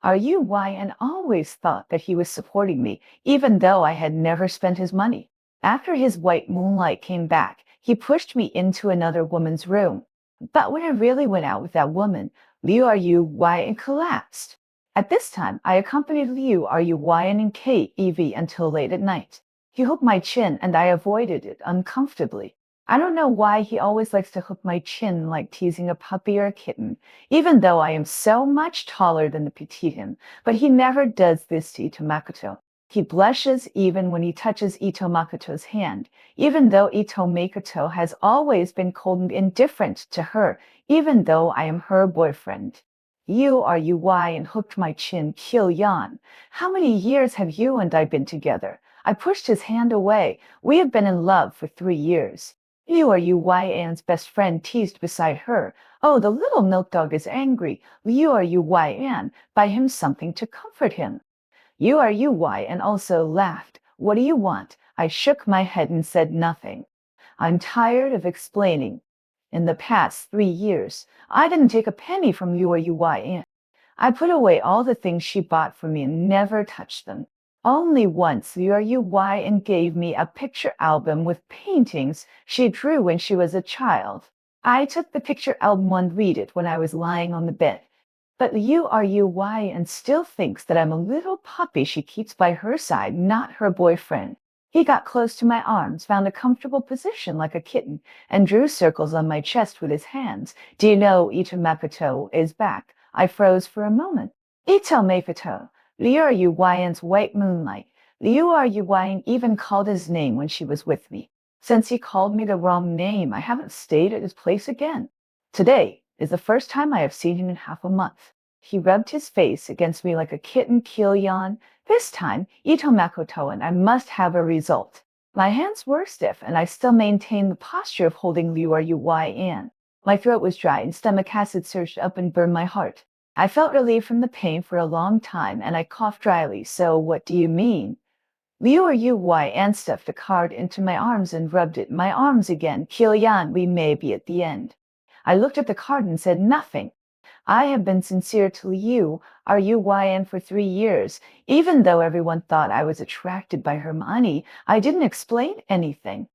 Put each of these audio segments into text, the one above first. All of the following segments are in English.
RUYN always thought that he was supporting me, even though I had never spent his money. After his white moonlight came back, he pushed me into another woman's room. But when I really went out with that woman, Liu RUYN collapsed. At this time, I accompanied Liu RUYN and Kate Evie until late at night. He hooked my chin and I avoided it uncomfortably. I don't know why he always likes to hook my chin like teasing a puppy or a kitten, even though I am so much taller than the petite him, but he never does this to Ito Makoto. He blushes even when he touches Ito Makoto's hand, even though Ito Makoto has always been cold and indifferent to her, even though I am her boyfriend. You are UY and hooked my chin, Kil Yan. How many years have you and I been together? I pushed his hand away. We have been in love for 3 years. You are UYN's best friend teased beside her. Oh, the little milk dog is angry. You are UYN. Buy him something to comfort him. You are UYN also laughed. What do you want? I shook my head and said nothing. I'm tired of explaining. In the past 3 years, I didn't take a penny from you or UYN. I put away all the things she bought for me and never touched them. Only once UYN gave me a picture album with paintings she drew when she was a child. I took the picture album and read it when I was lying on the bed. But UYN still thinks that I'm a little puppy she keeps by her side, not her boyfriend. He got close to my arms, found a comfortable position like a kitten, and drew circles on my chest with his hands. Do you know Ito Makoto is back? I froze for a moment. Ito Makoto, Liu RUYN's white moonlight. Liu RUYN even called his name when she was with me. Since he called me the wrong name, I haven't stayed at his place again. Today is the first time I have seen him in half a month. He rubbed his face against me like a kitten, Kilyan. This time, Ito Makoto and I must have a result. My hands were stiff, and I still maintained the posture of holding Liu RUYN. My throat was dry, and stomach acid surged up and burned my heart. I felt relief from the pain for a long time, and I coughed dryly. So what do you mean? Liu RUYN stuffed a card into my arms and rubbed it in my arms again. Kilyan, we may be at the end. I looked at the card and said nothing. I have been sincere to Liu RUYN for 3 years. Even though everyone thought I was attracted by her money, I didn't explain anything.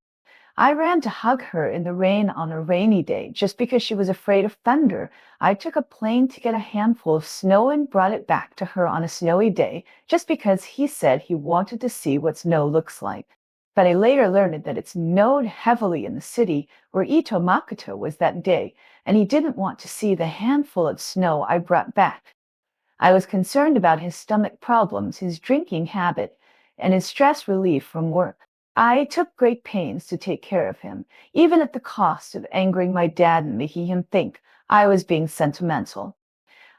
I ran to hug her in the rain on a rainy day just because she was afraid of thunder. I took a plane to get a handful of snow and brought it back to her on a snowy day just because he said he wanted to see what snow looks like. But I later learned that it snowed heavily in the city where Ito Makoto was that day, and he didn't want to see the handful of snow I brought back. I was concerned about his stomach problems, his drinking habit, and his stress relief from work. I took great pains to take care of him, even at the cost of angering my dad and making him think I was being sentimental.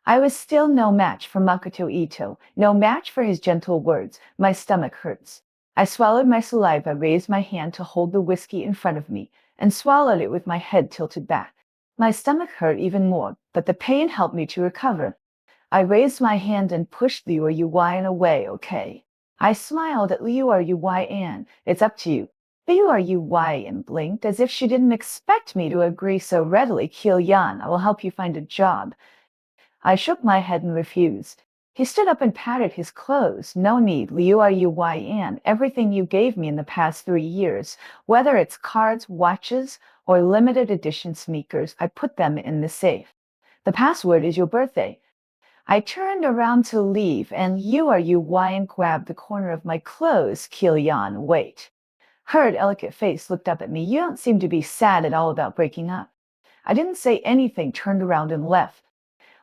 I was still no match for Makoto Ito, no match for his gentle words. My stomach hurts. I swallowed my saliva, raised my hand to hold the whiskey in front of me, and swallowed it with my head tilted back. My stomach hurt even more, but the pain helped me to recover. I raised my hand and pushed Liu RUYN away, okay? I smiled at Liu RUYN. It's up to you. Liu RUYN blinked as if she didn't expect me to agree so readily. Kilyan, I will help you find a job. I shook my head and refused. He stood up and patted his clothes. No need, Liu RUYN. Everything you gave me in the past 3 years, whether it's cards, watches, or limited edition sneakers, I put them in the safe. The password is your birthday. I turned around to leave, and Liu RUYN grabbed the corner of my clothes. Kilyan, wait. Her delicate face looked up at me. You don't seem to be sad at all about breaking up. I didn't say anything, turned around and left.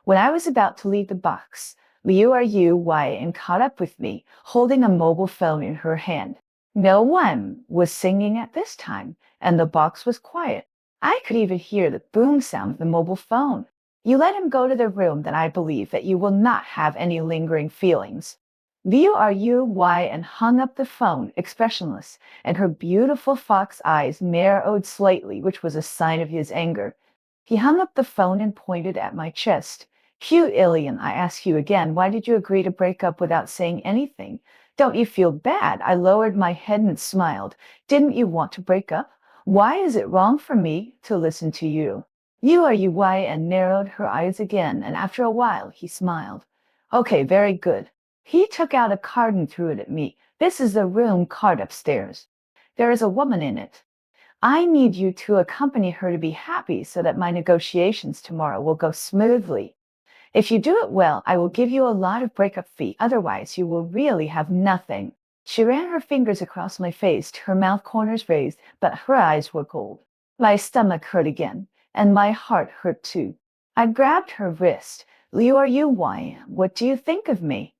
When I was about to leave the box, Liu RUYN caught up with me, holding a mobile phone in her hand. No one was singing at this time, and the box was quiet. I could even hear the boom sound of the mobile phone. You let him go to the room, then I believe that you will not have any lingering feelings. Liu RUYN hung up the phone, expressionless, and her beautiful fox eyes narrowed slightly, which was a sign of his anger. He hung up the phone and pointed at my chest. Cute Ilian, I ask you again, why did you agree to break up without saying anything? Don't you feel bad? I lowered my head and smiled. Didn't you want to break up? Why is it wrong for me to listen to you? You are UY, and narrowed her eyes again, and after a while he smiled. Okay, very good. He took out a card and threw it at me. This is the room card upstairs. There is a woman in it. I need you to accompany her to be happy so that my negotiations tomorrow will go smoothly. If you do it well, I will give you a lot of breakup fee. Otherwise, you will really have nothing. She ran her fingers across my face, her mouth corners raised, but her eyes were cold. My stomach hurt again, and my heart hurt too. I grabbed her wrist. Liu, are you why? What do you think of me?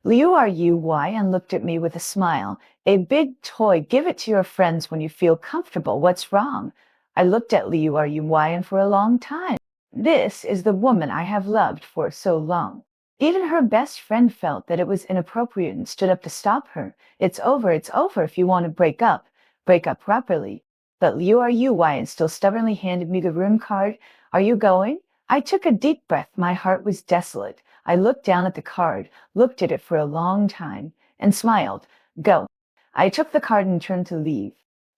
Liu, are you why? And looked at me with a smile. A big toy. Give it to your friends when you feel comfortable. What's wrong? I looked at Liu, are you why? And for a long time. This is the woman I have loved for so long. Even her best friend felt that it was inappropriate and stood up to stop her. It's over if you want to break up. Break up properly. But Liu, are you why? And still stubbornly handed me the room card. Are you going? I took a deep breath. My heart was desolate. I looked down at the card, looked at it for a long time, and smiled. Go. I took the card and turned to leave.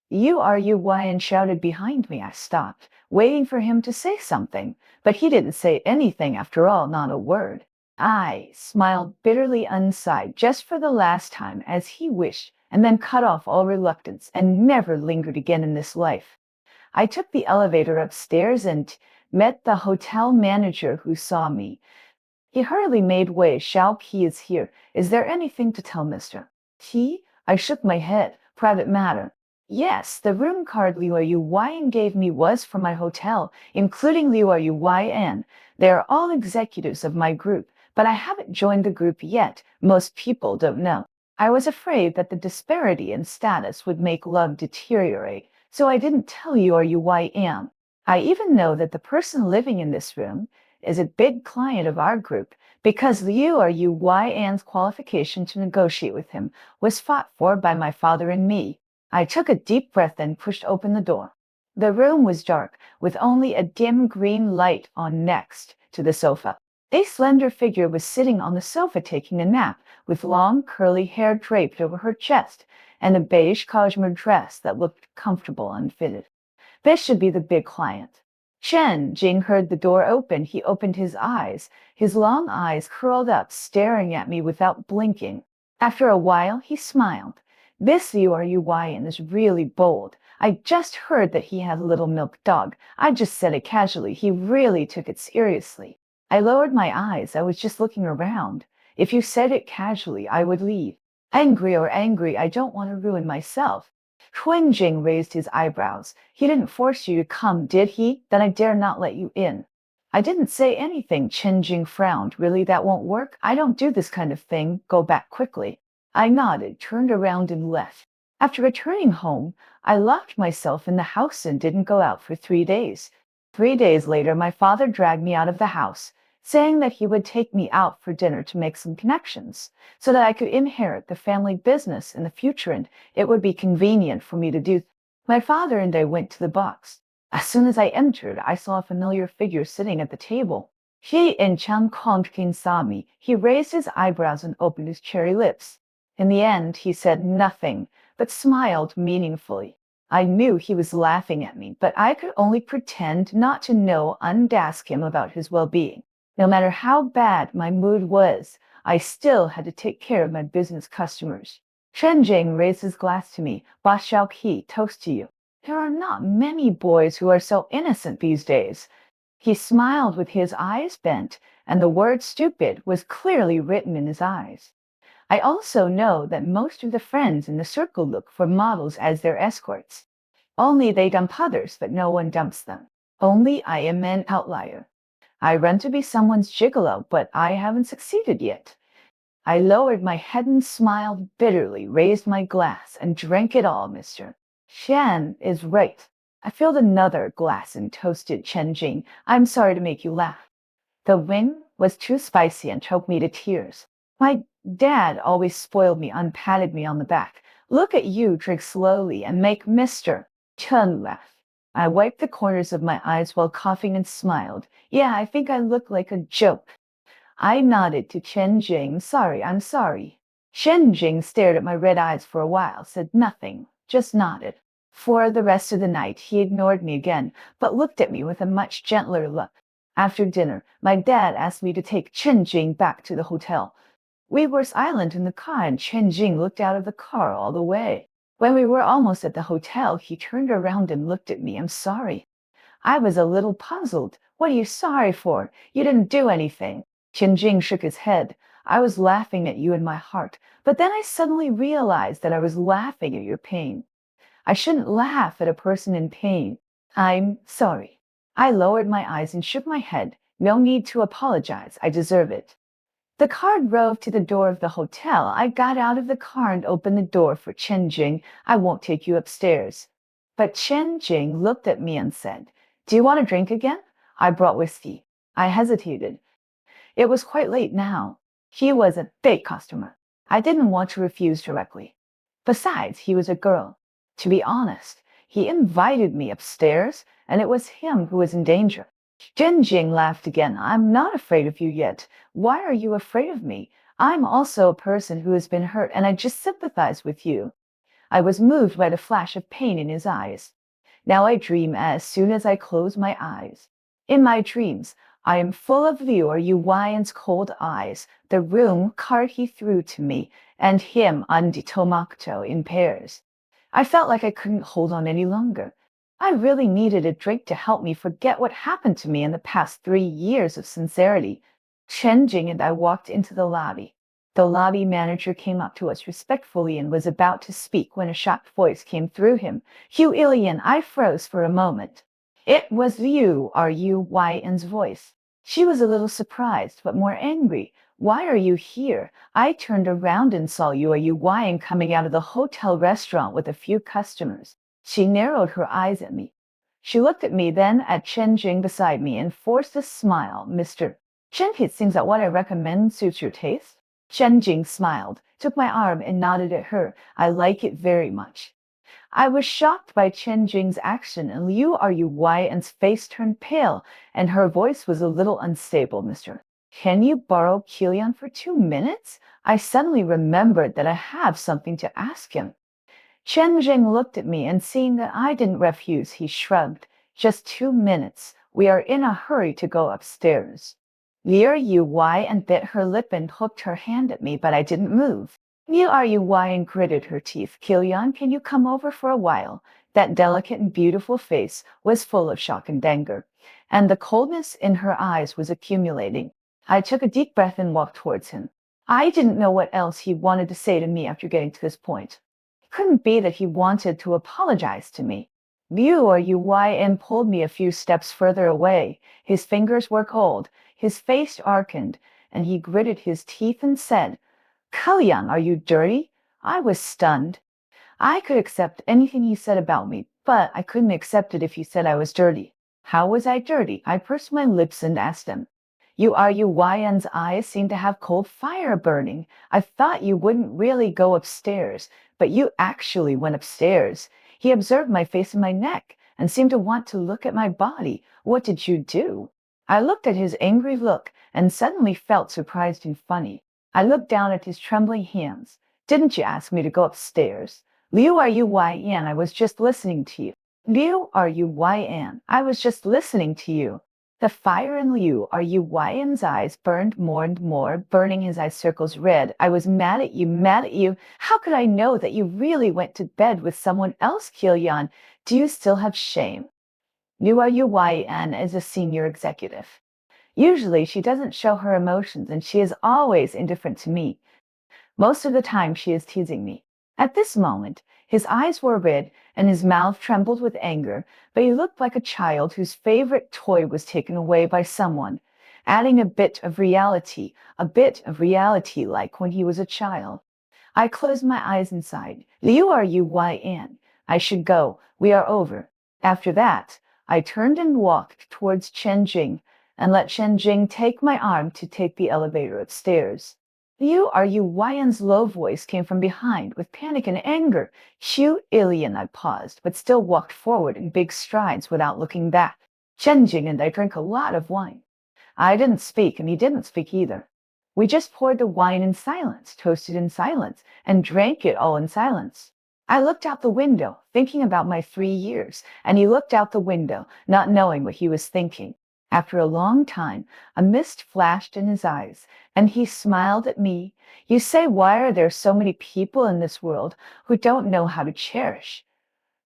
You are you why? And shouted behind me. I stopped, waiting for him to say something, but he didn't say anything after all, not a word. I smiled bitterly inside just for the last time as he wished, and then cut off all reluctance and never lingered again in this life. I took the elevator upstairs and met the hotel manager who saw me. He hurriedly made way. Xiao Qi is here. Is there anything to tell Mr. Qi? I shook my head. Private matter. Yes, the room card Liu Yuan gave me was for my hotel, including Liu Yuan. They are all executives of my group, but I haven't joined the group yet. Most people don't know. I was afraid that the disparity in status would make love deteriorate, so I didn't tell Liu Yuan. I even know that the person living in this room is a big client of our group because Liu Yuan's qualification to negotiate with him was fought for by my father and me. I took a deep breath and pushed open the door. The room was dark, with only a dim green light on. Next to the sofa, a slender figure was sitting on the sofa taking a nap, with long curly hair draped over her chest and a beige cashmere dress that looked comfortable and fitted. This should be the big client. Chen Jing heard the door open. He opened his eyes, his long eyes curled up, staring at me without blinking. After a while, he smiled. This Yuan is really bold. I just heard that he had a little milk dog. I just said it casually. He really took it seriously. I lowered my eyes. I was just looking around. If you said it casually, I would leave. Angry, I don't want to ruin myself. Jing raised his eyebrows. He didn't force you to come, did he? Then I dare not let you in. I didn't say anything. Jing frowned. Really, that won't work? I don't do this kind of thing. Go back quickly. I nodded, turned around and left. After returning home, I locked myself in the house and didn't go out for 3 days. 3 days later, my father dragged me out of the house, saying that he would take me out for dinner to make some connections, so that I could inherit the family business in the future and it would be convenient for me to do. My father and I went to the box. As soon as I entered, I saw a familiar figure sitting at the table. He and Chang Kongqing saw me. He raised his eyebrows and opened his cherry lips. In the end, he said nothing, but smiled meaningfully. I knew he was laughing at me, but I could only pretend not to know and ask him about his well-being. No matter how bad my mood was, I still had to take care of my business customers. Chen Jing raised his glass to me. Ba Xiaoqi, toast to you. There are not many boys who are so innocent these days. He smiled with his eyes bent, and the word stupid was clearly written in his eyes. I also know that most of the friends in the circle look for models as their escorts. Only they dump others, but no one dumps them. Only I am an outlier. I run to be someone's gigolo, but I haven't succeeded yet. I lowered my head and smiled bitterly, raised my glass, and drank it all, Mr. Shan is right. I filled another glass and toasted Chen Jing. I'm sorry to make you laugh. The wine was too spicy and choked me to tears. My dad always spoiled me and patted me on the back. Look at you, drink slowly and make Mr. Chen laugh. I wiped the corners of my eyes while coughing and smiled. Yeah, I think I look like a joke. I nodded to Chen Jing. Sorry, I'm sorry. Chen Jing stared at my red eyes for a while, said nothing, just nodded. For the rest of the night, he ignored me again, but looked at me with a much gentler look. After dinner, my dad asked me to take Chen Jing back to the hotel. We were silent in the car, and Chen Jing looked out of the car all the way. When we were almost at the hotel, he turned around and looked at me. I'm sorry. I was a little puzzled. What are you sorry for? You didn't do anything. Chen Jing shook his head. I was laughing at you in my heart, but then I suddenly realized that I was laughing at your pain. I shouldn't laugh at a person in pain. I'm sorry. I lowered my eyes and shook my head. No need to apologize. I deserve it. The car drove to the door of the hotel. I got out of the car and opened the door for Chen Jing. I won't take you upstairs. But Chen Jing looked at me and said, Do you want a drink again? I brought whiskey. I hesitated. It was quite late now. He was a big customer. I didn't want to refuse directly. Besides, he was a girl. To be honest, he invited me upstairs, and it was him who was in danger. Chen Jing laughed again. I'm not afraid of you yet. Why are you afraid of me? I'm also a person who has been hurt, and I just sympathize with you. I was moved by the flash of pain in his eyes. Now I dream as soon as I close my eyes. In my dreams, I am full of Liu Yuan's cold eyes, the room card he threw to me, and him on the tomato in pairs. I felt like I couldn't hold on any longer. I really needed a drink to help me forget what happened to me in the past 3 years of sincerity. Chen Jing and I walked into the lobby. The lobby manager came up to us respectfully and was about to speak when a shocked voice came through him. Hugh Ilian, I froze for a moment. It was Liu Yuan's voice. She was a little surprised, but more angry. Why are you here? I turned around and saw Liu Yuan coming out of the hotel restaurant with a few customers. She narrowed her eyes at me. She looked at me, then at Chen Jing beside me, and forced a smile. Mr. Chen, it seems that what I recommend suits your taste. Chen Jing smiled, took my arm, and nodded at her. I like it very much. I was shocked by Chen Jing's action, and Liu Yuan's face turned pale, and her voice was a little unstable. Mr. Can you borrow Kilian for 2 minutes? I suddenly remembered that I have something to ask him. Chen Jing looked at me, and seeing that I didn't refuse, he shrugged. Just 2 minutes. We are in a hurry to go upstairs. Liu Yuan bit her lip and hooked her hand at me, but I didn't move. Liu Yuan gritted her teeth. Kilian, can you come over for a while? That delicate and beautiful face was full of shock and anger, and the coldness in her eyes was accumulating. I took a deep breath and walked towards him. I didn't know what else he wanted to say to me after getting to this point. It couldn't be that he wanted to apologize to me. Liu Yuan pulled me a few steps further away. His fingers were cold, his face darkened, and he gritted his teeth and said, Kilian, are you dirty? I was stunned. I could accept anything he said about me, but I couldn't accept it if he said I was dirty. How was I dirty? I pursed my lips and asked him. Yuan's eyes seemed to have cold fire burning. I thought you wouldn't really go upstairs, but you actually went upstairs. He observed my face and my neck and seemed to want to look at my body. What did you do? I looked at his angry look and suddenly felt surprised and funny. I looked down at his trembling hands. Didn't you ask me to go upstairs? Liu Yuan, I was just listening to you. Liu Yuan, I was just listening to you. The fire in Liu Yuan's eyes burned more and more, burning his eye circles red. I was mad at you, mad at you. How could I know that you really went to bed with someone else, Kilian? Do you still have shame? Liu Yuan is a senior executive. Usually she doesn't show her emotions, and she is always indifferent to me. Most of the time she is teasing me. At this moment, his eyes were red and his mouth trembled with anger, but he looked like a child whose favorite toy was taken away by someone, adding a bit of reality like when he was a child. I closed my eyes and sighed. Liu Yuan, I should go. We are over. After that, I turned and walked towards Chen Jing and let Chen Jing take my arm to take the elevator upstairs. Liu Yuan's low voice came from behind with panic and anger. Hugh Ilian, I paused, but still walked forward in big strides without looking back. Chen Jing and I drank a lot of wine. I didn't speak, and he didn't speak either. We just poured the wine in silence, toasted in silence, and drank it all in silence. I looked out the window, thinking about my 3 years, and he looked out the window, not knowing what he was thinking. After a long time, a mist flashed in his eyes, and he smiled at me. You say, why are there so many people in this world who don't know how to cherish?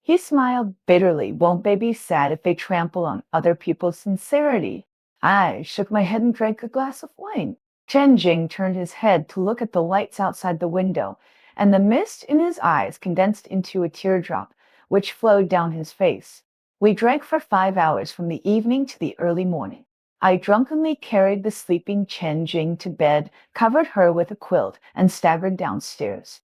He smiled bitterly. Won't they be sad if they trample on other people's sincerity? I shook my head and drank a glass of wine. Chen Jing turned his head to look at the lights outside the window, and the mist in his eyes condensed into a teardrop, which flowed down his face. We drank for 5 hours from the evening to the early morning. I drunkenly carried the sleeping Chen Jing to bed, covered her with a quilt, and staggered downstairs.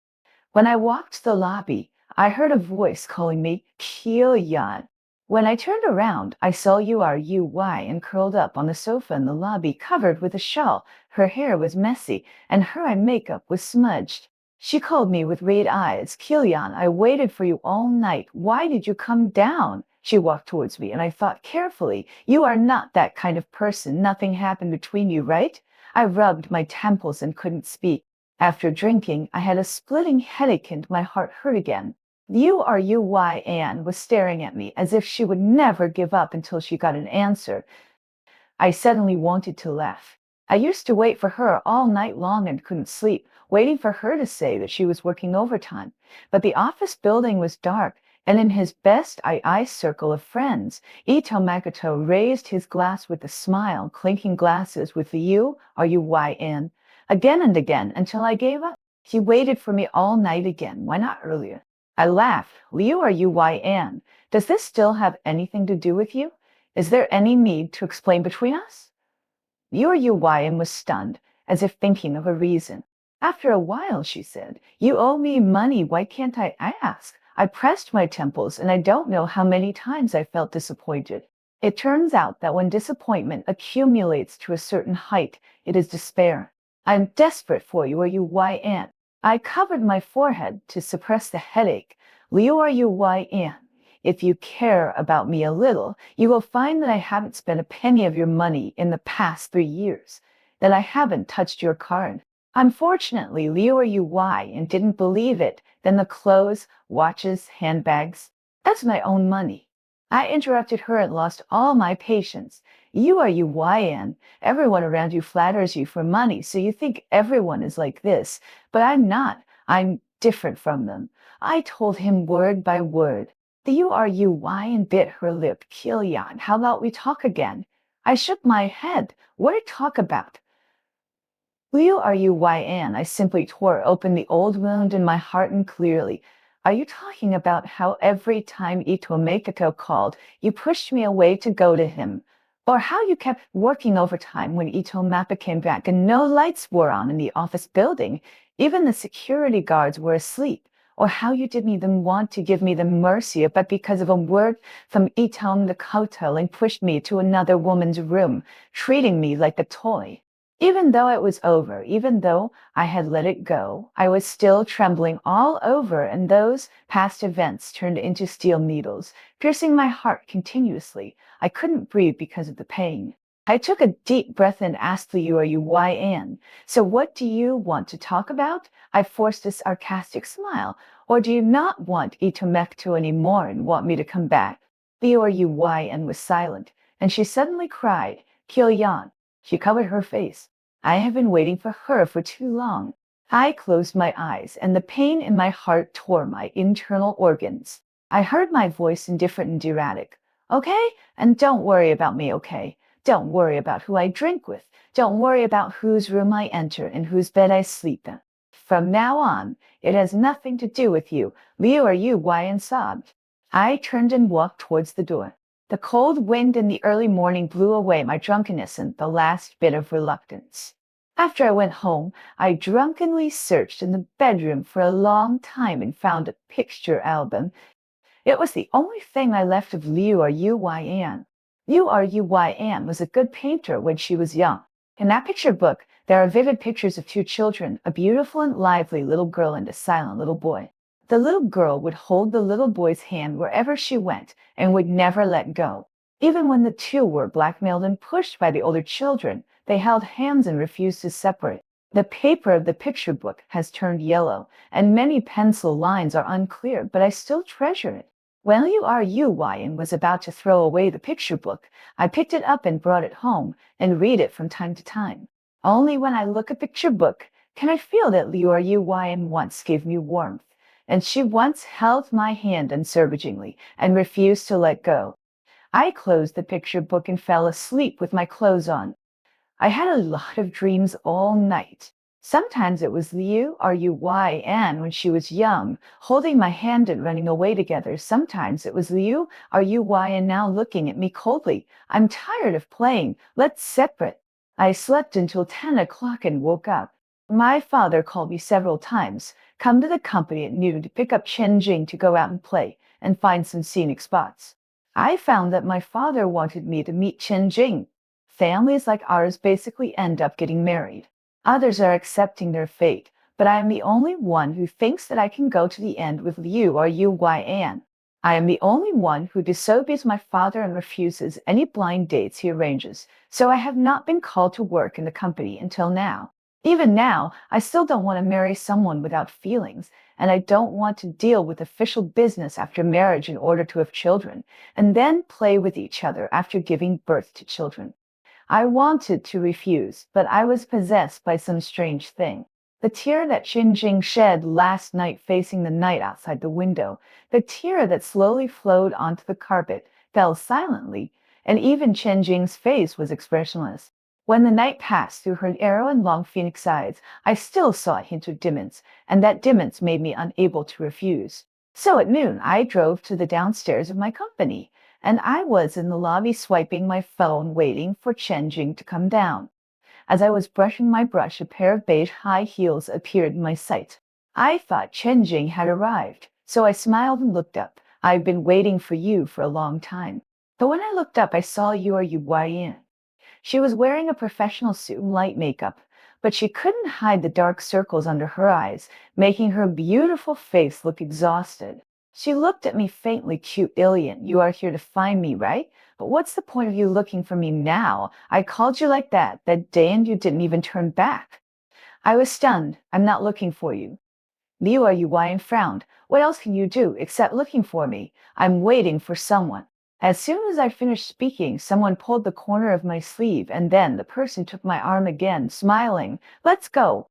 When I walked to the lobby, I heard a voice calling me Yan. When I turned around, I saw and curled up on the sofa in the lobby, covered with a shawl. Her hair was messy, and her eye makeup was smudged. She called me with red eyes. Yan, I waited for you all night. Why did you come down? She walked towards me, and I thought carefully. You are not that kind of person. Nothing happened between you, right? I rubbed my temples and couldn't speak. After drinking, I had a splitting headache and my heart hurt again. Anne was staring at me as if she would never give up until she got an answer. I suddenly wanted to laugh. I used to wait for her all night long and couldn't sleep, waiting for her to say that she was working overtime. But the office building was dark, and in his best eye circle of friends, Ito Makoto raised his glass with a smile, clinking glasses with the U-R-U-Y-N again and again until I gave up. He waited for me all night again. Why not earlier? I laughed. Liu-R-U-Y-N. Does this still have anything to do with you? Is there any need to explain between us? Yu was stunned, as if thinking of a reason. After a while, she said, You owe me money. Why can't I ask? I pressed my temples, and I don't know how many times I felt disappointed. It turns out that when disappointment accumulates to a certain height, it is despair. I'm desperate for you, Yuan. I covered my forehead to suppress the headache. Liu-R-U-Y-N. If you care about me a little, you will find that I haven't spent a penny of your money in the past 3 years, that I haven't touched your card. Unfortunately, Liu-R-U-Y and didn't believe it. Then the clothes, watches, handbags, that's my own money. I interrupted her and lost all my patience. Yuan, everyone around you flatters you for money, so you think everyone is like this. But I'm not. I'm different from them. I told him word by word. The Yuan bit her lip. Yan, how about we talk again? I shook my head. What to talk about? Yuan, I simply tore open the old wound in my heart and clearly. Are you talking about how every time Ito Makoto called, you pushed me away to go to him? Or how you kept working overtime when Ito Mappa came back and no lights were on in the office building? Even the security guards were asleep. Or how you didn't even want to give me the mercy, but because of a word from Ito Makoto and pushed me to another woman's room, treating me like a toy. Even though it was over, even though I had let it go, I was still trembling all over, and those past events turned into steel needles, piercing my heart continuously. I couldn't breathe because of the pain. I took a deep breath and asked the Yuan, So what do you want to talk about? I forced a sarcastic smile. Or do you not want Itomekto anymore and want me to come back? The Yuan was silent, and she suddenly cried, Yan. She covered her face. I have been waiting for her for too long. I closed my eyes, and the pain in my heart tore my internal organs. I heard my voice indifferent and erratic. Okay? And don't worry about me, okay? Don't worry about who I drink with. Don't worry about whose room I enter and whose bed I sleep in. From now on, it has nothing to do with you. Liu-R-U-Y sobbed. I turned and walked towards the door. The cold wind in the early morning blew away my drunkenness and the last bit of reluctance. After I went home, I drunkenly searched in the bedroom for a long time and found a picture album. It was the only thing I left of Liu-R-U-Y. Liu-R-U-Y was a good painter when she was young. In that picture book, there are vivid pictures of two children, a beautiful and lively little girl and a silent little boy. The little girl would hold the little boy's hand wherever she went and would never let go. Even when the two were blackmailed and pushed by the older children, they held hands and refused to separate. The paper of the picture book has turned yellow, and many pencil lines are unclear, but I still treasure it. When Liu Ruyan was about to throw away the picture book, I picked it up and brought it home and read it from time to time. Only when I look at picture book can I feel that Liu Ruyan once gave me warmth, and she once held my hand unservagingly and refused to let go. I closed the picture book and fell asleep with my clothes on. I had a lot of dreams all night. Sometimes it was Liu Ruyan when she was young, holding my hand and running away together. Sometimes it was Liu Ruyan now looking at me coldly. I'm tired of playing. Let's separate. I slept until 10 o'clock and woke up. My father called me several times. Come to the company at noon to pick up Chen Jing to go out and play and find some scenic spots. I found that my father wanted me to meet Chen Jing. Families like ours basically end up getting married. Others are accepting their fate, but I am the only one who thinks that I can go to the end with Liu Ruyan. I am the only one who disobeys my father and refuses any blind dates he arranges, so I have not been called to work in the company until now. Even now, I still don't want to marry someone without feelings, and I don't want to deal with official business after marriage in order to have children, and then play with each other after giving birth to children. I wanted to refuse, but I was possessed by some strange thing. The tear that Jing shed last night facing the night outside the window, the tear that slowly flowed onto the carpet, fell silently, and even Jing's face was expressionless. When the night passed through her narrow and long phoenix eyes, I still saw a hint of demons, and that demons made me unable to refuse. So at noon, I drove to the downstairs of my company, and I was in the lobby swiping my phone waiting for Chen Jing to come down. As I was brushing my brush, a pair of beige high heels appeared in my sight. I thought Chen Jing had arrived, so I smiled and looked up. I've been waiting for you for a long time. But when I looked up, I saw Yu Yuan. She was wearing a professional suit and light makeup, but she couldn't hide the dark circles under her eyes, making her beautiful face look exhausted. She looked at me faintly cute. Ilian, you are here to find me, right? But what's the point of you looking for me now? I called you like that day and you didn't even turn back. I was stunned. I'm not looking for you. Liu Yuan frowned. What else can you do except looking for me? I'm waiting for someone. As soon as I finished speaking, someone pulled the corner of my sleeve, and then the person took my arm again, smiling. Let's go.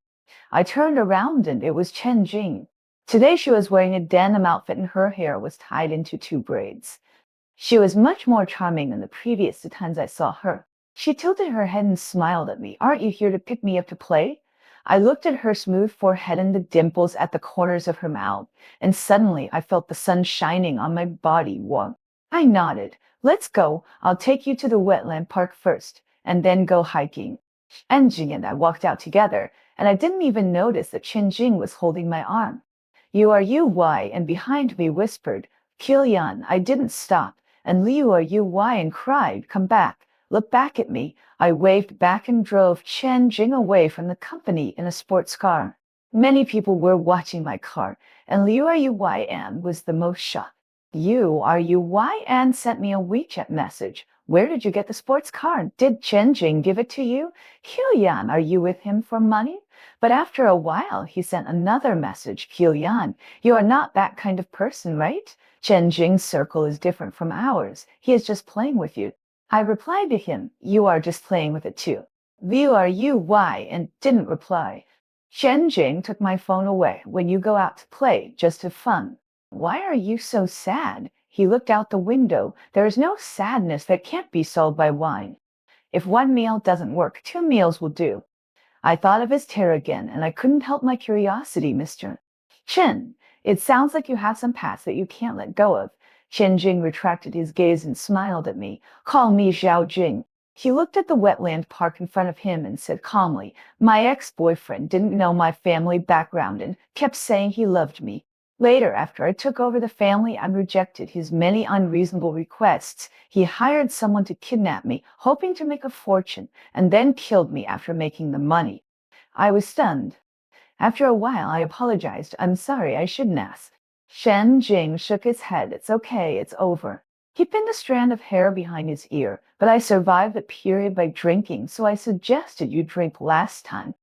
I turned around and it was Chen Jing. Today she was wearing a denim outfit and her hair was tied into two braids. She was much more charming than the previous two times I saw her. She tilted her head and smiled at me. Aren't you here to pick me up to play? I looked at her smooth forehead and the dimples at the corners of her mouth, and suddenly I felt the sun shining on my body warm. I nodded. Let's go. I'll take you to the wetland park first, and then go hiking. Enjing and I walked out together, and I didn't even notice that Chen Jing was holding my arm. Why? And behind me whispered, Kilian. I didn't stop, and Liu Yuan cried, come back, look back at me. I waved back and drove Chen Jing away from the company in a sports car. Many people were watching my car, and Liu Yuan was the most shocked. Yuan sent me a WeChat message. Where did you get the sports car? Did Chen Jing give it to you? Kilian, are you with him for money? But after a while, he sent another message. Kilian, you are not that kind of person, right? Chen Jing's circle is different from ours. He is just playing with you. I replied to him, you are just playing with it too. Why? And didn't reply. Chen Jing took my phone away. When you go out to play, just have fun. Why are you so sad? He looked out the window. There is no sadness that can't be solved by wine. If one meal doesn't work, two meals will do. I thought of his tear again, and I couldn't help my curiosity, Mr. Chen. It sounds like you have some past that you can't let go of. Chen Jing retracted his gaze and smiled at me. Call me Xiao Jing. He looked at the wetland park in front of him and said calmly, my ex-boyfriend didn't know my family background and kept saying he loved me. Later, after I took over the family and rejected his many unreasonable requests, he hired someone to kidnap me, hoping to make a fortune, and then killed me after making the money. I was stunned. After a while, I apologized. I'm sorry, I shouldn't ask. Chen Jing shook his head. It's okay, it's over. He pinned a strand of hair behind his ear, but I survived the period by drinking, so I suggested you drink last time.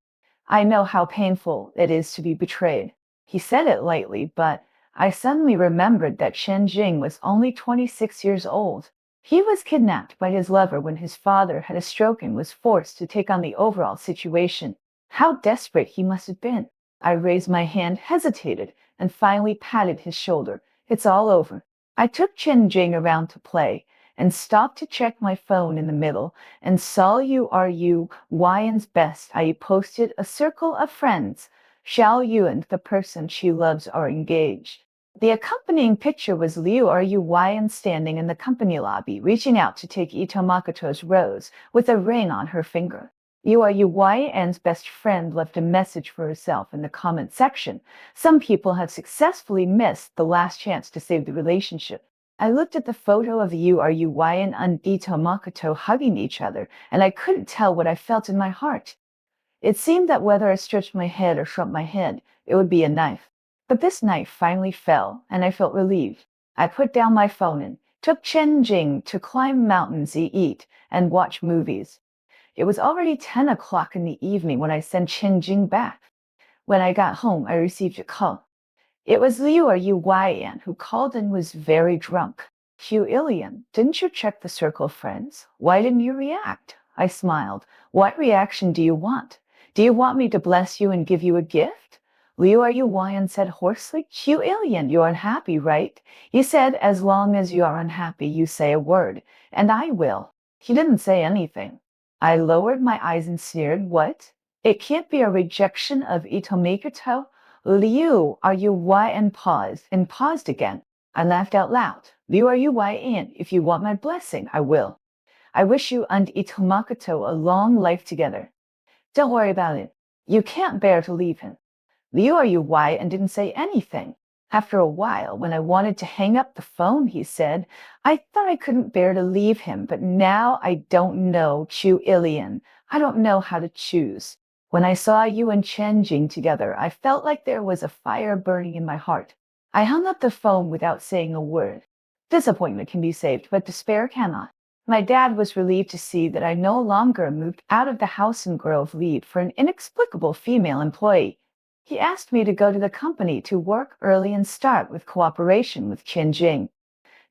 I know how painful it is to be betrayed. He said it lightly, but I suddenly remembered that Chen Jing was only 26 years old. He was kidnapped by his lover when his father had a stroke and was forced to take on the overall situation. How desperate he must have been. I raised my hand, hesitated, and finally patted his shoulder. It's all over. I took Chen Jing around to play and stopped to check my phone in the middle and saw Yuan's best. I posted a circle of friends. Xiao Yu and the person she loves are engaged. The accompanying picture was Liu Yuan standing in the company lobby, reaching out to take Ito Makoto's rose with a ring on her finger. Liu Yuan's best friend left a message for herself in the comment section. Some people have successfully missed the last chance to save the relationship. I looked at the photo of Liu Yuan and Ito Makoto hugging each other, and I couldn't tell what I felt in my heart. It seemed that whether I stretched my head or shrunk my head, it would be a knife. But this knife finally fell, and I felt relieved. I put down my phone and took Chen Jing to climb mountains, eat, and watch movies. It was already 10 o'clock in the evening when I sent Chen Jing back. When I got home, I received a call. It was Liu Yuan who called and was very drunk. Hugh Ilian, didn't you check the circle of friends? Why didn't you react? I smiled. What reaction do you want? Do you want me to bless you and give you a gift? Liu Yuan said hoarsely. Hugh Ilian, you're unhappy, right? He said, as long as you are unhappy, you say a word, and I will. He didn't say anything. I lowered my eyes and sneered. What? It can't be a rejection of Ito Makoto? Liu Yuan paused again. I laughed out loud. Liu Yuan, if you want my blessing, I will. I wish you and Ito Makoto a long life together. Don't worry about it. You can't bear to leave him. Liu Yuan didn't say anything. After a while, when I wanted to hang up the phone, he said, I thought I couldn't bear to leave him, but now I don't know, Chu Ilian. I don't know how to choose. When I saw you and Chen Jing together, I felt like there was a fire burning in my heart. I hung up the phone without saying a word. Disappointment can be saved, but despair cannot. My dad was relieved to see that I no longer moved out of the house in Grove Lead for an inexplicable female employee. He asked me to go to the company to work early and start with cooperation with Chen Jing.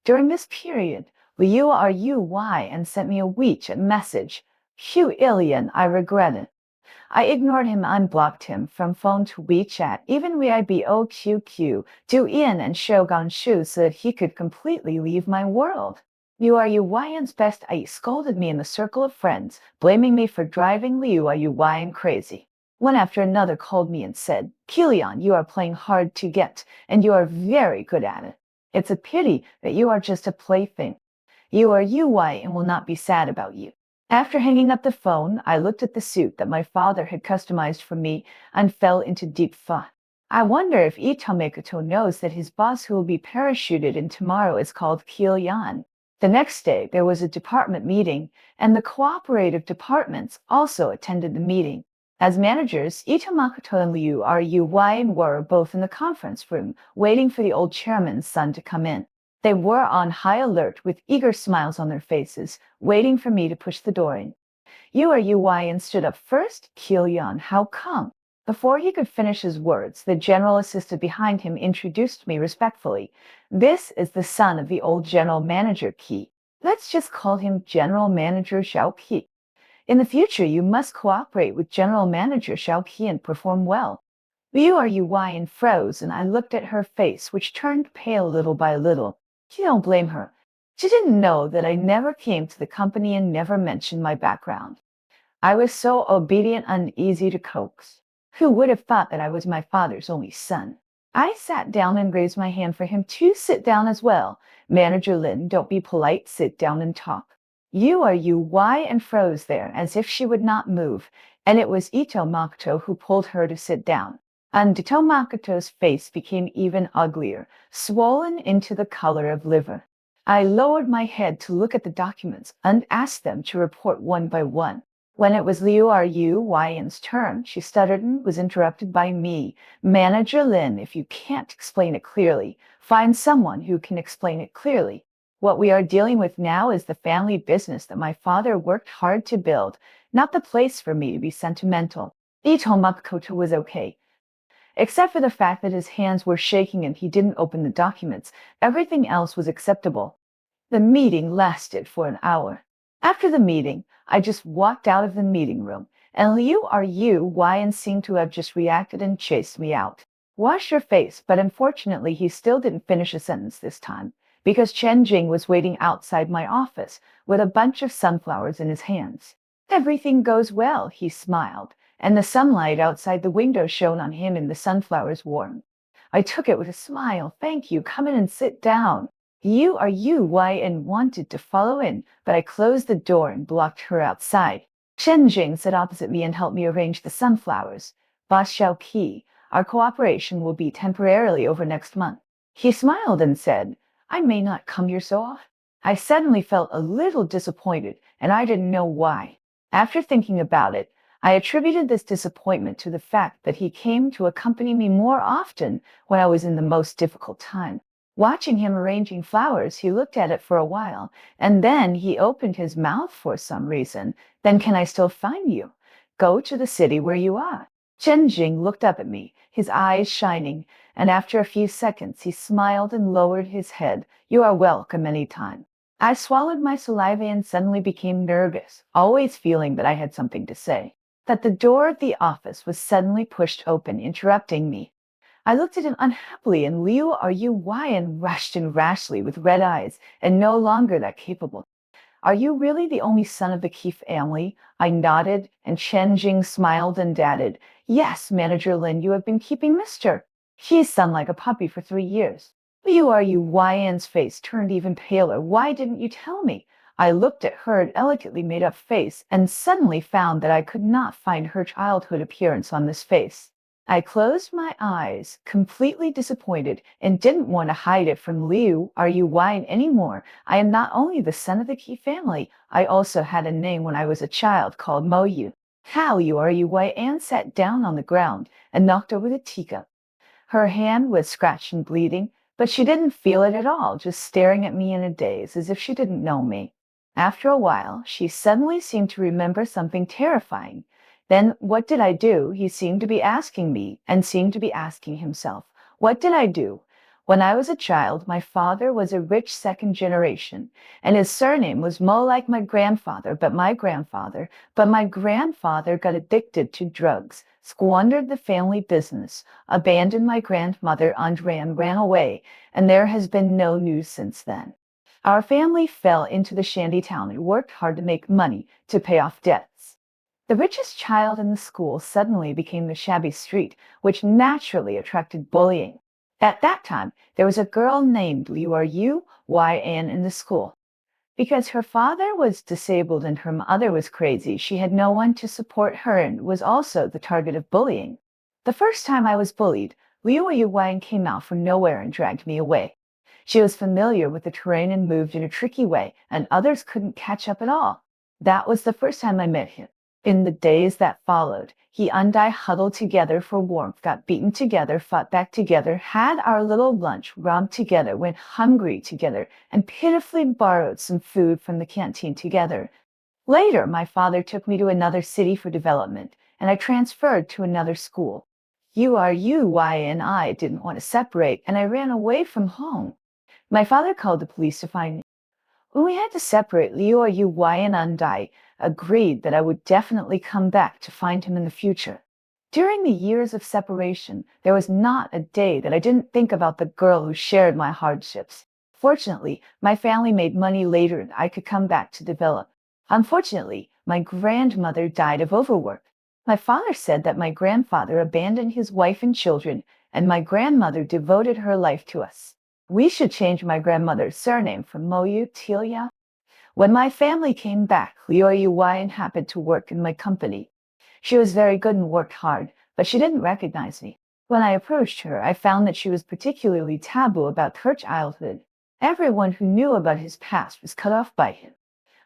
During this period, Liu Yuan sent me a WeChat message. Hugh Ilian, I regret it. I ignored him, unblocked him from phone to WeChat, even Weibo Du Ian and Shogun Shu so that he could completely leave my world. Yuan's best I scolded me in the circle of friends, blaming me for driving Liu Yuan crazy. One after another called me and said, Kilian, you are playing hard to get, and you are very good at it. It's a pity that you are just a plaything. Yuan will not be sad about you. After hanging up the phone, I looked at the suit that my father had customized for me and fell into deep thought. I wonder if Ito Makoto knows that his boss who will be parachuted in tomorrow is called Kilian. The next day, there was a department meeting, and the cooperative departments also attended the meeting. As managers, Ito Makoto and Liu Yuan were both in the conference room, waiting for the old chairman's son to come in. They were on high alert with eager smiles on their faces, waiting for me to push the door in. Yuan stood up first. Kilian, how come? Before he could finish his words, the general assistant behind him introduced me respectfully. This is the son of the old general manager Qi. Let's just call him General Manager Xiao Qi. In the future, you must cooperate with General Manager Xiao Qi and perform well. Liu Yuan froze, and I looked at her face, which turned pale little by little. You don't blame her. She didn't know that I never came to the company and never mentioned my background. I was so obedient and easy to coax. Who would have thought that I was my father's only son? I sat down and raised my hand for him to sit down as well. Manager Lin, don't be polite, sit down and talk. Yuan froze there as if she would not move, and it was Ito Makoto who pulled her to sit down. And Ito Makoto's face became even uglier, swollen into the color of liver. I lowered my head to look at the documents and asked them to report one by one. When it was Liu Yuan's turn, she stuttered and was interrupted by me. Manager Lin, if you can't explain it clearly, find someone who can explain it clearly. What we are dealing with now is the family business that my father worked hard to build, not the place for me to be sentimental. Ito Makoto was okay. Except for the fact that his hands were shaking and he didn't open the documents, everything else was acceptable. The meeting lasted for an hour. After the meeting, I just walked out of the meeting room, and Liu Are you Wyan seemed to have just reacted and chased me out. Wash your face, but unfortunately he still didn't finish a sentence this time, because Chen Jing was waiting outside my office with a bunch of sunflowers in his hands. Everything goes well, he smiled, and the sunlight outside the window shone on him and the sunflowers warm. I took it with a smile. Thank you, come in and sit down. You are you, Wyan wanted to follow in, but I closed the door and blocked her outside. Chen Jing sat opposite me and helped me arrange the sunflowers. Boss Xiao, our cooperation will be temporarily over next month. He smiled and said, I may not come here so often. I suddenly felt a little disappointed, and I didn't know why. After thinking about it, I attributed this disappointment to the fact that he came to accompany me more often when I was in the most difficult time. Watching him arranging flowers, he looked at it for a while, and then he opened his mouth for some reason. Then can I still find you? Go to the city where you are. Chen Jing looked up at me, his eyes shining, and after a few seconds he smiled and lowered his head. You are welcome any time. I swallowed my saliva and suddenly became nervous, always feeling that I had something to say. That the door of the office was suddenly pushed open, interrupting me. I looked at him unhappily, and Liu Are you Wyan rushed in rashly with red eyes and no longer that capable. Are you really the only son of the Qi family? I nodded, and Chen Jing smiled and added, Yes, Manager Lin, you have been keeping Mr. Qi's son like a puppy for 3 years. Liu Are you Wyan's face turned even paler. Why didn't you tell me? I looked at her elegantly made up face and suddenly found that I could not find her childhood appearance on this face. I closed my eyes, completely disappointed, and didn't want to hide it from Liu Are you Wyan anymore. I am not only the son of the Qi family, I also had a name when I was a child called Mo Yu. How you are you? Wyan sat down on the ground and knocked over the teacup. Her hand was scratched and bleeding, but she didn't feel it at all, just staring at me in a daze as if she didn't know me. After a while, she suddenly seemed to remember something terrifying. Then, what did I do? He seemed to be asking me and seemed to be asking himself. What did I do? When I was a child, my father was a rich second generation, and his surname was Mo like my grandfather, but my grandfather got addicted to drugs, squandered the family business, abandoned my grandmother Andre and ran away, and there has been no news since then. Our family fell into the shanty town and worked hard to make money to pay off debts. The richest child in the school suddenly became the shabby street, which naturally attracted bullying. At that time, there was a girl named Liu Are you Wyan in the school. Because her father was disabled and her mother was crazy, she had no one to support her and was also the target of bullying. The first time I was bullied, Liu Yuan came out from nowhere and dragged me away. She was familiar with the terrain and moved in a tricky way, and others couldn't catch up at all. That was the first time I met him. In the days that followed, he and I huddled together for warmth, got beaten together, fought back together, had our little lunch, romped together, went hungry together, and pitifully borrowed some food from the canteen together. Later, my father took me to another city for development, and I transferred to another school. Y and I didn't want to separate, and I ran away from home. My father called the police to find me. When we had to separate, Liu and I agreed that I would definitely come back to find him in the future. During the years of separation, there was not a day that I didn't think about the girl who shared my hardships. Fortunately, my family made money later and I could come back to develop. Unfortunately, my grandmother died of overwork. My father said that my grandfather abandoned his wife and children, and my grandmother devoted her life to us. We should change my grandmother's surname from Moyu Tilia. When my family came back, Liu Yuan happened to work in my company. She was very good and worked hard, but she didn't recognize me. When I approached her, I found that she was particularly taboo about her childhood. Everyone who knew about his past was cut off by him.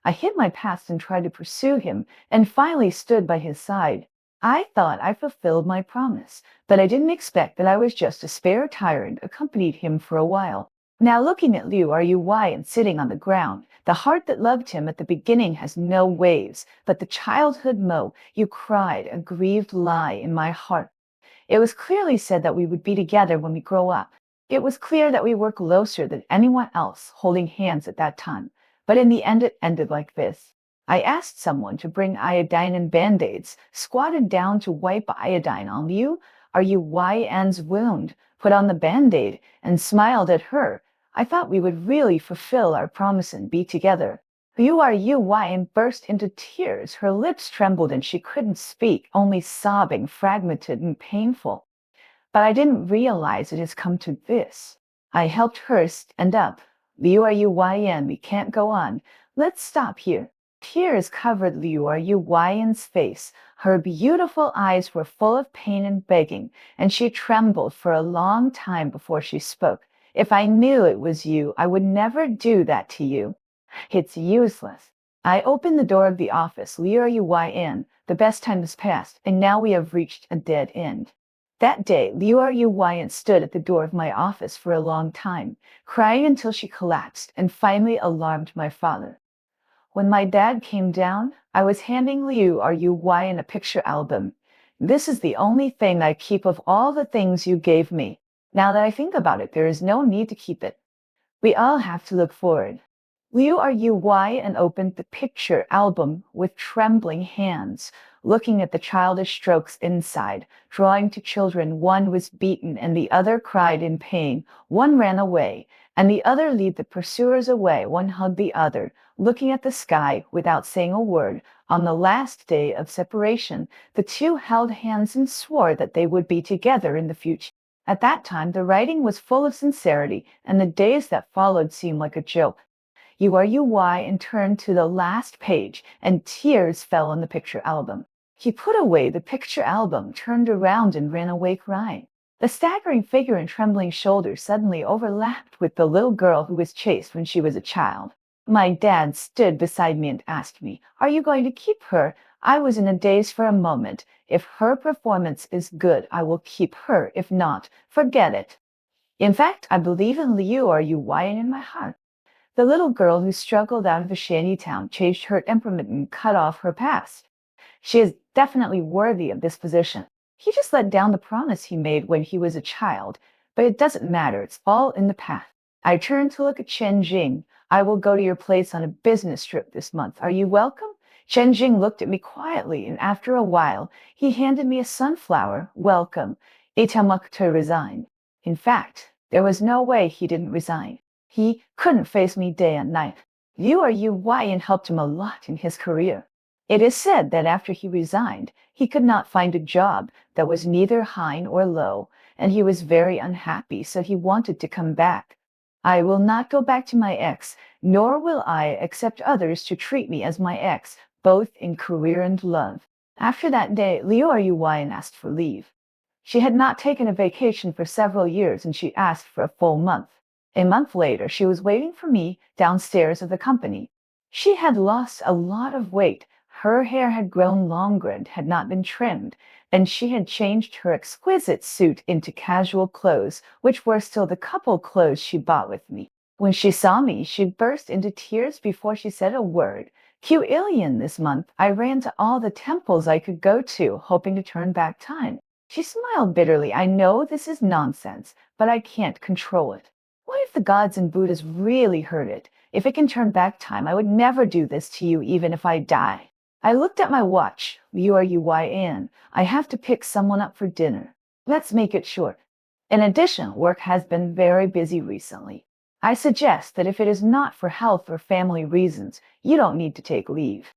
I hid my past and tried to pursue him, and finally stood by his side. I thought I fulfilled my promise, but I didn't expect that I was just a spare tire and accompanied him for a while. Now looking at Liu Yuan sitting on the ground, the heart that loved him at the beginning has no waves, but the childhood Mo, you cried a grieved lie in my heart. It was clearly said that we would be together when we grow up. It was clear that we were closer than anyone else holding hands at that time. But in the end, it ended like this. I asked someone to bring iodine and band-aids, squatted down to wipe iodine on Liu, are you YN's wound, put on the band-aid, and smiled at her. I thought we would really fulfill our promise and be together. Liu are you YN burst into tears. Her lips trembled and she couldn't speak, only sobbing, fragmented and painful. But I didn't realize it has come to this. I helped her stand up. Liu are you YN, we can't go on. Let's stop here. Tears covered Liu are you YN's face. Her beautiful eyes were full of pain and begging, and she trembled for a long time before she spoke. If I knew it was you, I would never do that to you. It's useless. I opened the door of the office. Liu are you YN. The best time has passed, and now we have reached a dead end. That day, Liu Yuan stood at the door of my office for a long time, crying until she collapsed and finally alarmed my father. When my dad came down, I was handing Liu Yuan a picture album. This is the only thing I keep of all the things you gave me. Now that I think about it, there is no need to keep it. We all have to look forward. Liu Yuan opened the picture album with trembling hands, looking at the childish strokes inside, drawing to children. One was beaten and the other cried in pain. One ran away, and the other led the pursuers away. One hugged the other, looking at the sky without saying a word. On the last day of separation, the two held hands and swore that they would be together in the future. At that time, the writing was full of sincerity, and the days that followed seemed like a joke. URUY and turned to the last page, and tears fell on the picture album. He put away the picture album, turned around, and ran away crying. The staggering figure and trembling shoulders suddenly overlapped with the little girl who was chased when she was a child. My dad stood beside me and asked me, "Are you going to keep her?" I was in a daze for a moment. If her performance is good, I will keep her. If not, forget it. In fact, I believe in Liu Yuy in my heart. The little girl who struggled out of a shanty town, changed her temperament, and cut off her past. She is definitely worthy of this position. He just let down the promise he made when he was a child, but it doesn't matter. It's all in the past. I turned to look at Chen Jing. I will go to your place on a business trip this month. Are you welcome? Chen Jing looked at me quietly, and after a while, he handed me a sunflower. Welcome. Itamukta resigned. In fact, there was no way he didn't resign. He couldn't face me day and night. Liu Yuan helped him a lot in his career. It is said that after he resigned, he could not find a job that was neither high nor low, and he was very unhappy, so he wanted to come back. I will not go back to my ex, nor will I accept others to treat me as my ex, both in career and love. After that day, Liu Yuan asked for leave. She had not taken a vacation for several years, and she asked for a full month. A month later, she was waiting for me downstairs of the company. She had lost a lot of weight. Her hair had grown longer and had not been trimmed, and she had changed her exquisite suit into casual clothes, which were still the couple clothes she bought with me. When she saw me, she burst into tears before she said a word. Q-Illion this month, I ran to all the temples I could go to, hoping to turn back time. She smiled bitterly. I know this is nonsense, but I can't control it. What if the gods and Buddhas really heard it? If it can turn back time, I would never do this to you even if I die. I looked at my watch. Yuan. I have to pick someone up for dinner. Let's make it short. In addition, work has been very busy recently. I suggest that if it is not for health or family reasons, you don't need to take leave.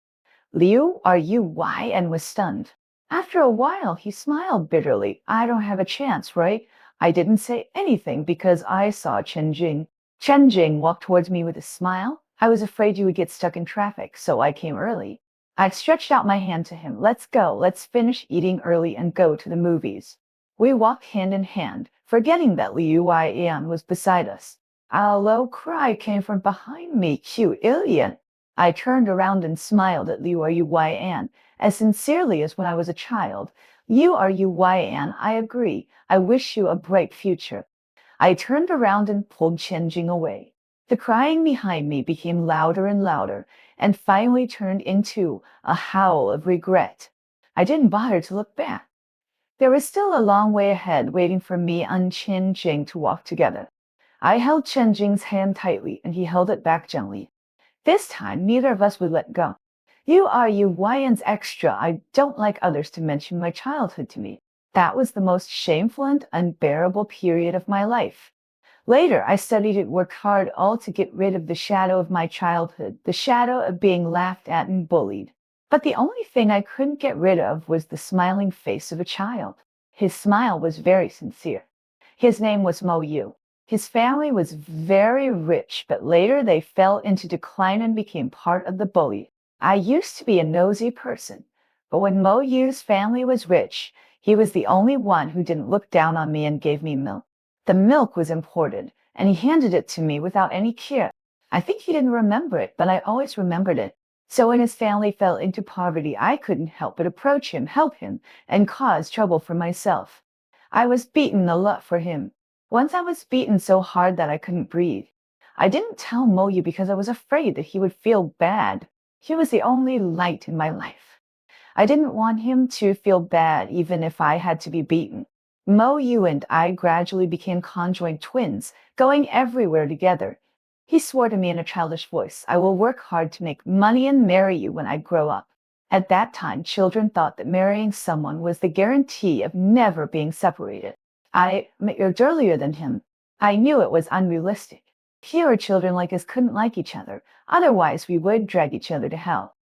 Liu Yuan was stunned. After a while, he smiled bitterly. I don't have a chance, right? I didn't say anything because I saw Chen Jing. Chen Jing walked towards me with a smile. I was afraid you would get stuck in traffic, so I came early. I stretched out my hand to him. Let's go. Let's finish eating early and go to the movies. We walked hand in hand, forgetting that Liu Yan was beside us. A low cry came from behind me. Q-Illion. I turned around and smiled at Liu Yuan as sincerely as when I was a child. Yuan, I agree. I wish you a bright future. I turned around and pulled Chen Jing away. The crying behind me became louder and louder, and finally turned into a howl of regret. I didn't bother to look back. There was still a long way ahead waiting for me and Chen Jing to walk together. I held Chen Jing's hand tightly, and he held it back gently. This time, neither of us would let go. You are you YN's extra. I don't like others to mention my childhood to me. That was the most shameful and unbearable period of my life. Later, I studied and worked hard all to get rid of the shadow of my childhood, the shadow of being laughed at and bullied. But the only thing I couldn't get rid of was the smiling face of a child. His smile was very sincere. His name was Mo Yu. His family was very rich, but later they fell into decline and became part of the bully. I used to be a nosy person, but when Mo Yu's family was rich, he was the only one who didn't look down on me and gave me milk. The milk was imported, and he handed it to me without any care. I think he didn't remember it, but I always remembered it. So when his family fell into poverty, I couldn't help but approach him, help him, and cause trouble for myself. I was beaten a lot for him. Once I was beaten so hard that I couldn't breathe. I didn't tell Moyu because I was afraid that he would feel bad. He was the only light in my life. I didn't want him to feel bad even if I had to be beaten. Mo Yu and I gradually became conjoined twins, going everywhere together. He swore to me in a childish voice, I will work hard to make money and marry you when I grow up. At that time, children thought that marrying someone was the guarantee of never being separated. I married earlier than him. I knew it was unrealistic. Fewer children like us couldn't like each other, otherwise we would drag each other to hell.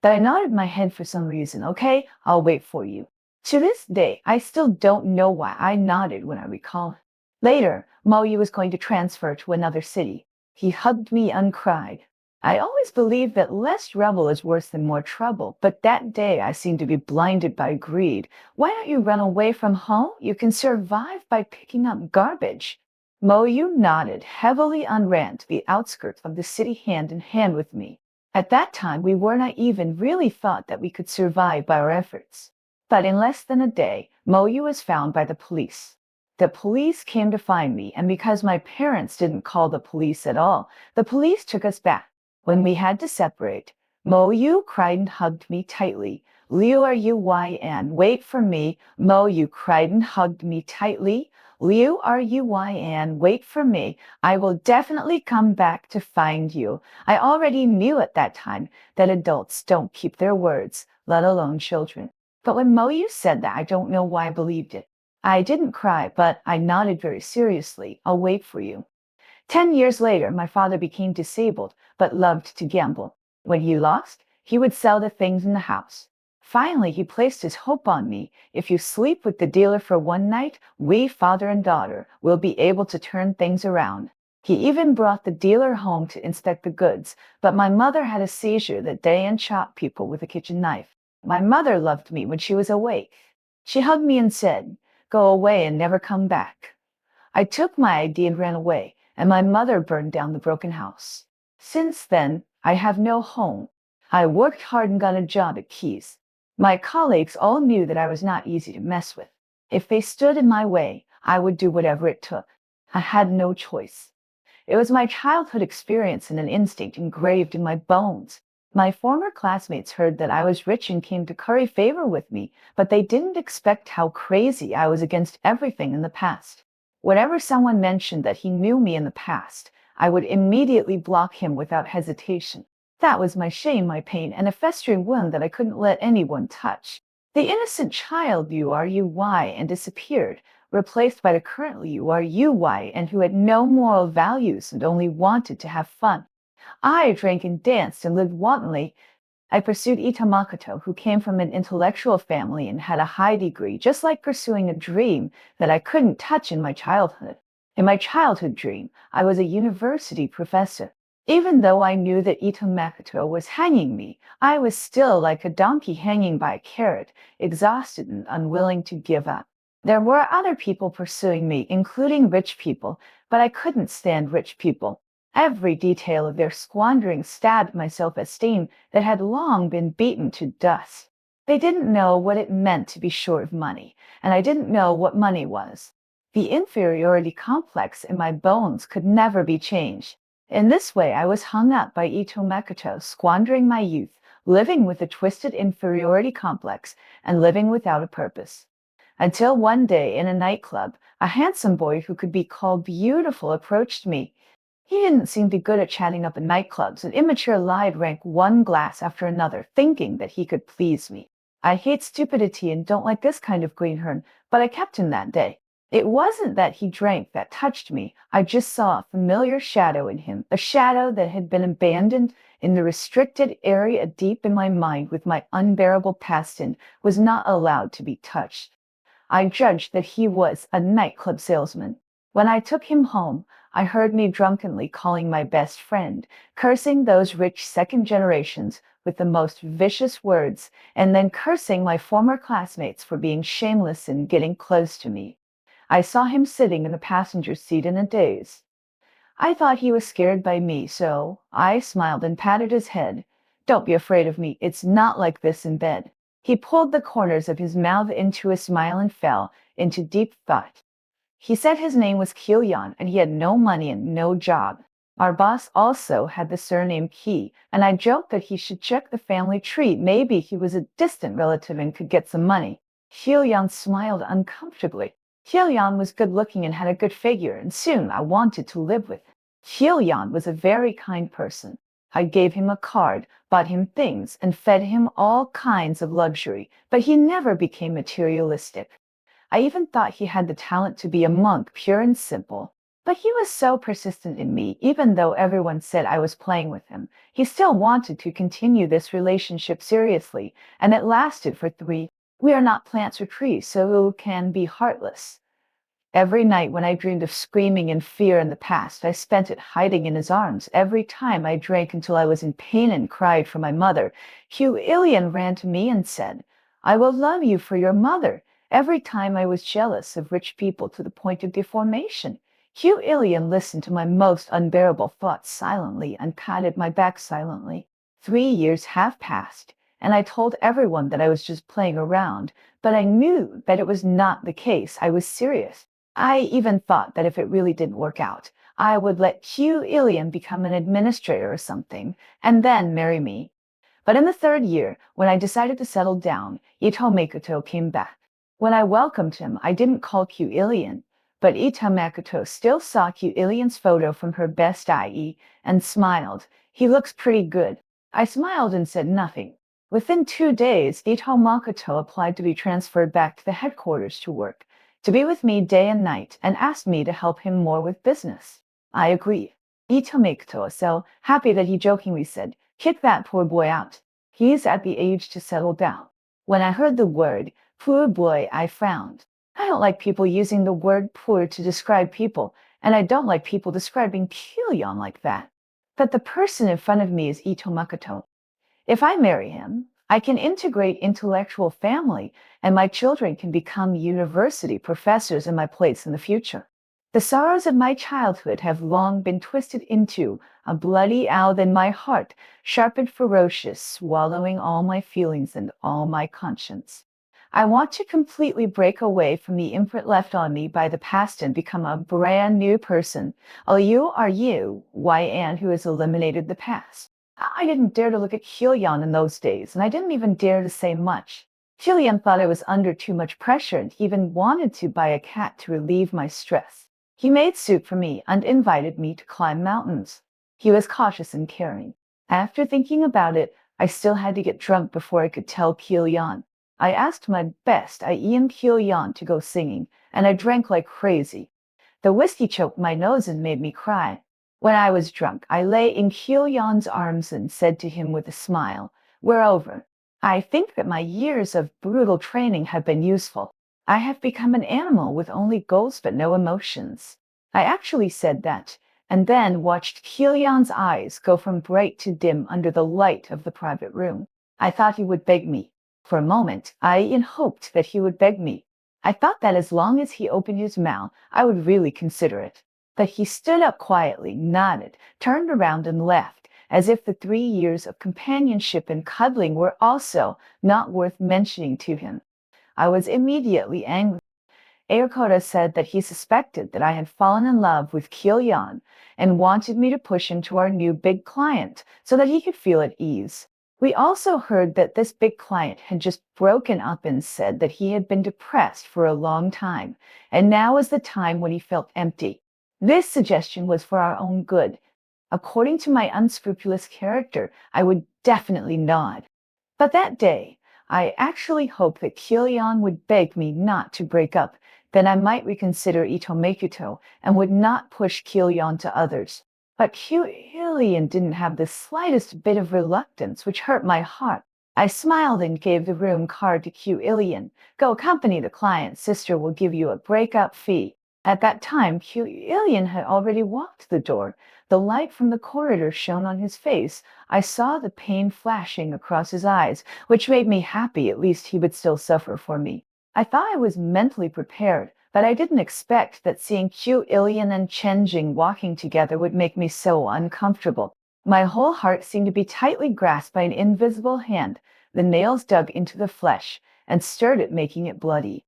But I nodded my head for some reason. Okay, I'll wait for you. To this day, I still don't know why I nodded when I recall. Later, Moyu was going to transfer to another city. He hugged me and cried. I always believed that less trouble is worse than more trouble, but that day I seemed to be blinded by greed. Why don't you run away from home? You can survive by picking up garbage. Moyu nodded heavily and ran to the outskirts of the city hand in hand with me. At that time, we were naive and really thought that we could survive by our efforts. But in less than a day, Moyu was found by the police. The police came to find me, and because my parents didn't call the police at all, the police took us back. When we had to separate, Moyu cried and hugged me tightly. Liu Run, wait for me. Moyu cried and hugged me tightly. Liu Run, wait for me. I will definitely come back to find you. I already knew at that time that adults don't keep their words, let alone children. But when Moyu said that, I don't know why I believed it. I didn't cry, but I nodded very seriously. I'll wait for you. 10 years later, my father became disabled, but loved to gamble. When he lost, he would sell the things in the house. Finally, he placed his hope on me. If you sleep with the dealer for one night, we, father and daughter, will be able to turn things around. He even brought the dealer home to inspect the goods, but my mother had a seizure that day and chopped people with a kitchen knife. My mother loved me when she was awake. She hugged me and said, go away and never come back. I took my ID and ran away, and my mother burned down the broken house. Since then, I have no home. I worked hard and got a job at Keys. My colleagues all knew that I was not easy to mess with. If they stood in my way, I would do whatever it took. I had no choice. It was my childhood experience and an instinct engraved in my bones. My former classmates heard that I was rich and came to curry favor with me, but they didn't expect how crazy I was against everything in the past. Whenever someone mentioned that he knew me in the past, I would immediately block him without hesitation. That was my shame, my pain, and a festering wound that I couldn't let anyone touch. The innocent child URUY and disappeared, replaced by the currently URUY and who had no moral values and only wanted to have fun. I drank and danced and lived wantonly. I pursued Ito Makoto, who came from an intellectual family and had a high degree, just like pursuing a dream that I couldn't touch in my childhood. In my childhood dream, I was a university professor. Even though I knew that Ito Makoto was hanging me, I was still like a donkey hanging by a carrot, exhausted and unwilling to give up. There were other people pursuing me, including rich people, but I couldn't stand rich people. Every detail of their squandering stabbed my self-esteem that had long been beaten to dust. They didn't know what it meant to be short of money, and I didn't know what money was. The inferiority complex in my bones could never be changed. In this way, I was hung up by Ito Makoto, squandering my youth, living with a twisted inferiority complex, and living without a purpose. Until one day in a nightclub, a handsome boy who could be called beautiful approached me. He didn't seem to be good at chatting up in nightclubs and immature lied drank one glass after another, thinking that he could please me. I hate stupidity and don't like this kind of greenhorn, but I kept him that day. It wasn't that he drank that touched me. I just saw a familiar shadow in him, a shadow that had been abandoned in the restricted area deep in my mind with my unbearable past and was not allowed to be touched. I judged that he was a nightclub salesman. When I took him home, I heard me drunkenly calling my best friend, cursing those rich second generations with the most vicious words, and then cursing my former classmates for being shameless in getting close to me. I saw him sitting in the passenger seat in a daze. I thought he was scared by me, so I smiled and patted his head. Don't be afraid of me. It's not like this in bed. He pulled the corners of his mouth into a smile and fell into deep thought. He said his name was Kilian and he had no money and no job. Our boss also had the surname Key, and I joked that he should check the family tree. Maybe he was a distant relative and could get some money. Kilian smiled uncomfortably. Kilian was good looking and had a good figure, and soon I wanted to live with him. Kilian was a very kind person. I gave him a card, bought him things, and fed him all kinds of luxury, but he never became materialistic. I even thought he had the talent to be a monk, pure and simple. But he was so persistent in me, even though everyone said I was playing with him. He still wanted to continue this relationship seriously, and it lasted for 3. We are not plants or trees, so can be heartless. Every night when I dreamed of screaming in fear in the past, I spent it hiding in his arms. Every time I drank until I was in pain and cried for my mother, Hugh Ilian ran to me and said, I will love you for your mother. Every time I was jealous of rich people to the point of deformation, Hugh Ilian listened to my most unbearable thoughts silently and patted my back silently. 3 years have passed, and I told everyone that I was just playing around, but I knew that it was not the case. I was serious. I even thought that if it really didn't work out, I would let Hugh Ilian become an administrator or something, and then marry me. But in the 3rd year, when I decided to settle down, Ito Makoto came back. When I welcomed him, I didn't call Hugh Ilian, but Ito Makoto still saw Hugh Ilian's photo from her best IE and smiled. He looks pretty good. I smiled and said nothing. Within 2 days, Ito Makoto applied to be transferred back to the headquarters to work, to be with me day and night, and asked me to help him more with business. I agreed. Ito Makoto was so happy that he jokingly said, kick that poor boy out. He's at the age to settle down. When I heard the word, poor boy, I frowned. I don't like people using the word poor to describe people, and I don't like people describing Kilian like that. But the person in front of me is Ito Makoto. If I marry him, I can integrate intellectual family, and my children can become university professors in my place in the future. The sorrows of my childhood have long been twisted into a bloody owl in my heart, sharp and ferocious, swallowing all my feelings and all my conscience. I want to completely break away from the imprint left on me by the past and become a brand new person. You are you, YN, who has eliminated the past. I didn't dare to look at Kilian in those days, and I didn't even dare to say much. Kilian thought I was under too much pressure and he even wanted to buy a cat to relieve my stress. He made soup for me and invited me to climb mountains. He was cautious and caring. After thinking about it, I still had to get drunk before I could tell Kilian. I asked my best Ian Kilian to go singing, and I drank like crazy. The whiskey choked my nose and made me cry. When I was drunk, I lay in Kilian's arms and said to him with a smile, we're over. I think that my years of brutal training have been useful. I have become an animal with only goals but no emotions. I actually said that, and then watched Kilian's eyes go from bright to dim under the light of the private room. I thought he would beg me. For a moment, I hoped that he would beg me. I thought that as long as he opened his mouth, I would really consider it. But he stood up quietly, nodded, turned around and left, as if the 3 years of companionship and cuddling were also not worth mentioning to him. I was immediately angry. Airkota said that he suspected that I had fallen in love with Kilian and wanted me to push him to our new big client so that he could feel at ease. We also heard that this big client had just broken up and said that he had been depressed for a long time, and now was the time when he felt empty. This suggestion was for our own good. According to my unscrupulous character, I would definitely nod. But that day, I actually hoped that Kilian would beg me not to break up. Then I might reconsider Ito Makuto and would not push Kilian to others. But Kilian didn't have the slightest bit of reluctance, which hurt my heart. I smiled and gave the room card to Kilian. Go accompany the client. Sister will give you a breakup fee. At that time, Kilian had already walked the door. The light from the corridor shone on his face. I saw the pain flashing across his eyes, which made me happy. At least he would still suffer for me. I thought I was mentally prepared, but I didn't expect that seeing Ilian and Chenjing walking together would make me so uncomfortable. My whole heart seemed to be tightly grasped by an invisible hand. The nails dug into the flesh and stirred it, making it bloody.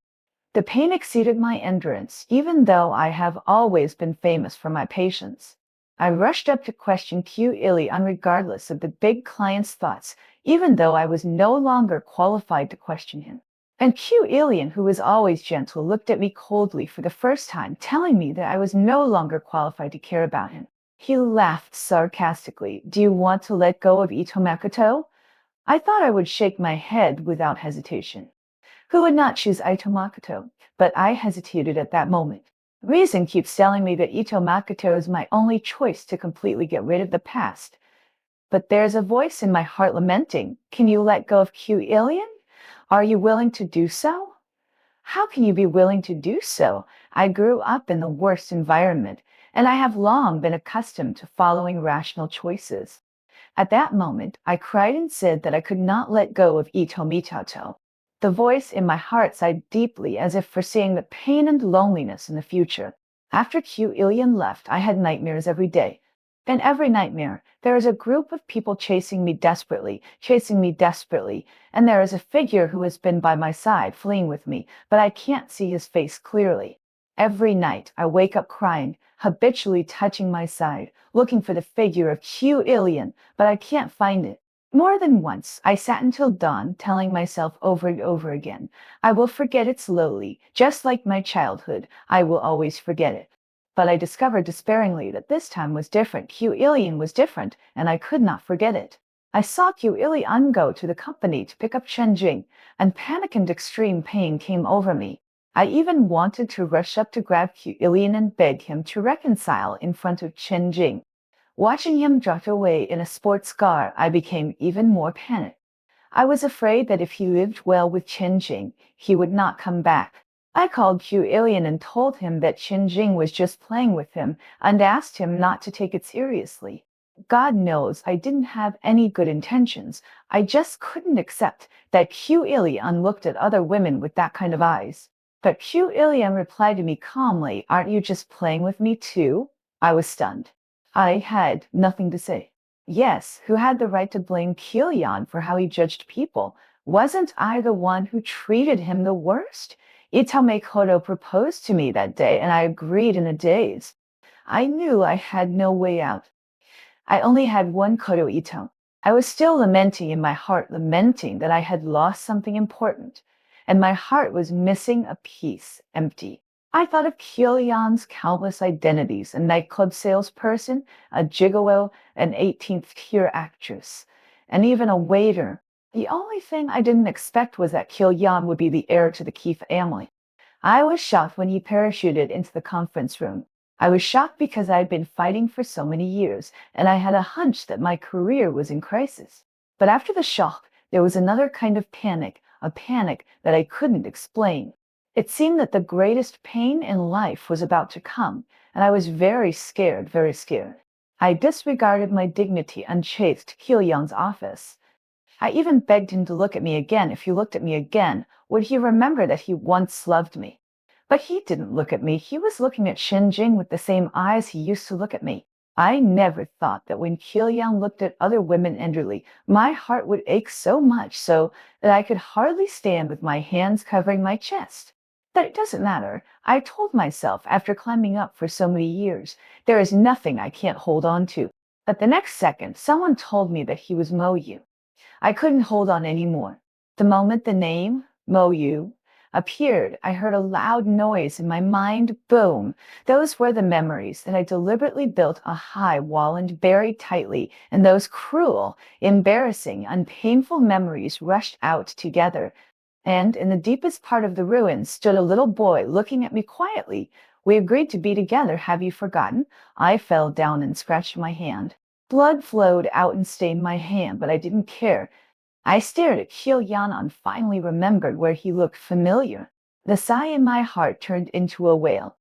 The pain exceeded my endurance, even though I have always been famous for my patience. I rushed up to question Ilian regardless of the big client's thoughts, even though I was no longer qualified to question him. And Ilian, who was always gentle, looked at me coldly for the first time, telling me that I was no longer qualified to care about him. He laughed sarcastically. Do you want to let go of Ito Makoto? I thought I would shake my head without hesitation. Who would not choose Ito Makoto? But I hesitated at that moment. Reason keeps telling me that Ito Makoto is my only choice to completely get rid of the past. But there's a voice in my heart lamenting, can you let go of Ilian? Are you willing to do so? How can you be willing to do so? I grew up in the worst environment, and I have long been accustomed to following rational choices. At that moment, I cried and said that I could not let go of Ito Mitato. The voice in my heart sighed deeply, as if foreseeing the pain and loneliness in the future. After Ilian left, I had nightmares every day. In every nightmare, there is a group of people chasing me desperately, and there is a figure who has been by my side, fleeing with me, but I can't see his face clearly. Every night, I wake up crying, habitually touching my side, looking for the figure of Ilian, but I can't find it. More than once, I sat until dawn, telling myself over and over again, I will forget it slowly, just like my childhood, I will always forget it. But I discovered despairingly that this time was different. Ilian was different, and I could not forget it. I saw Ilian go to the company to pick up Chenjing, and panic and extreme pain came over me. I even wanted to rush up to grab Ilian and beg him to reconcile in front of Chenjing. Watching him drive away in a sports car, I became even more panicked. I was afraid that if he lived well with Chenjing, he would not come back. I called Ilian and told him that Chenjing was just playing with him and asked him not to take it seriously. God knows I didn't have any good intentions. I just couldn't accept that Ilian looked at other women with that kind of eyes. But Ilian replied to me calmly, aren't you just playing with me too? I was stunned. I had nothing to say. Yes, who had the right to blame Kilian for how he judged people? Wasn't I the one who treated him the worst? Itame Kodo proposed to me that day, and I agreed in a daze. I knew I had no way out. I only had one Kodo Ito. I was still lamenting in my heart, lamenting that I had lost something important, and my heart was missing a piece, empty. I thought of Kilian's countless identities, a nightclub salesperson, a gigolo, an 18th tier actress, and even a waiter. The only thing I didn't expect was that Kilian would be the heir to the Key family. I was shocked when he parachuted into the conference room. I was shocked because I had been fighting for so many years, and I had a hunch that my career was in crisis. But after the shock, there was another kind of panic, a panic that I couldn't explain. It seemed that the greatest pain in life was about to come, and I was very scared, very scared. I disregarded my dignity and chased Kilian's office. I even begged him to look at me again. If he looked at me again, would he remember that he once loved me? But he didn't look at me. He was looking at Shinjing with the same eyes he used to look at me. I never thought that when Kilian looked at other women tenderly, my heart would ache so much so that I could hardly stand with my hands covering my chest. But it doesn't matter. I told myself after climbing up for so many years, there is nothing I can't hold on to. But the next second, someone told me that he was Moyu. I couldn't hold on anymore. The moment the name, Mo Yu, appeared, I heard a loud noise in my mind. Boom! Those were the memories that I deliberately built a high wall and buried tightly, and those cruel, embarrassing, and painful memories rushed out together. And in the deepest part of the ruins stood a little boy looking at me quietly. We agreed to be together. Have you forgotten? I fell down and scratched my hand. Blood flowed out and stained my hand, but I didn't care. I stared at Yan and finally remembered where he looked familiar. The sigh in my heart turned into a wail.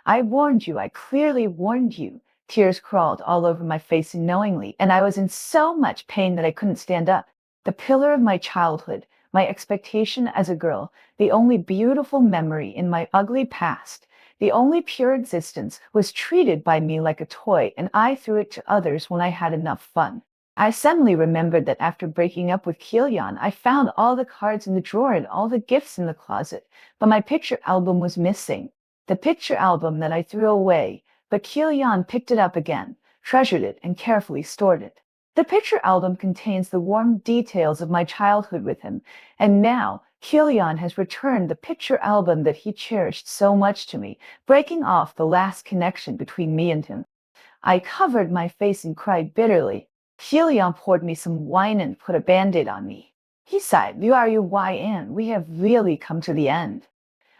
I warned you, I clearly warned you. Tears crawled all over my face unknowingly, and I was in so much pain that I couldn't stand up. The pillar of my childhood, my expectation as a girl, the only beautiful memory in my ugly past, the only pure existence, was treated by me like a toy, and I threw it to others when I had enough fun. I suddenly remembered that after breaking up with Kilian, I found all the cards in the drawer and all the gifts in the closet, but my picture album was missing. The picture album that I threw away, but Kilian picked it up again, treasured it, and carefully stored it. The picture album contains the warm details of my childhood with him, and now Kilian has returned the picture album that he cherished so much to me, breaking off the last connection between me and him. I covered my face and cried bitterly. Kilian poured me some wine and put a band-aid on me. He sighed, "YN, we have really come to the end."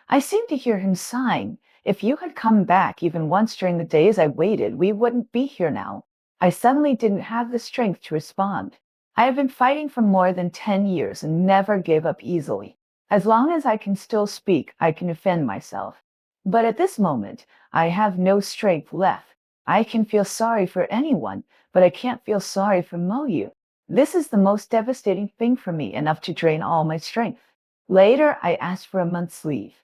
I seemed to hear him sighing. If you had come back even once during the days I waited, we wouldn't be here now. I suddenly didn't have the strength to respond. I have been fighting for more than 10 years and never give up easily. As long as I can still speak, I can defend myself. But at this moment, I have no strength left. I can feel sorry for anyone, but I can't feel sorry for Moyu. This is the most devastating thing for me, enough to drain all my strength. Later, I asked for a month's leave.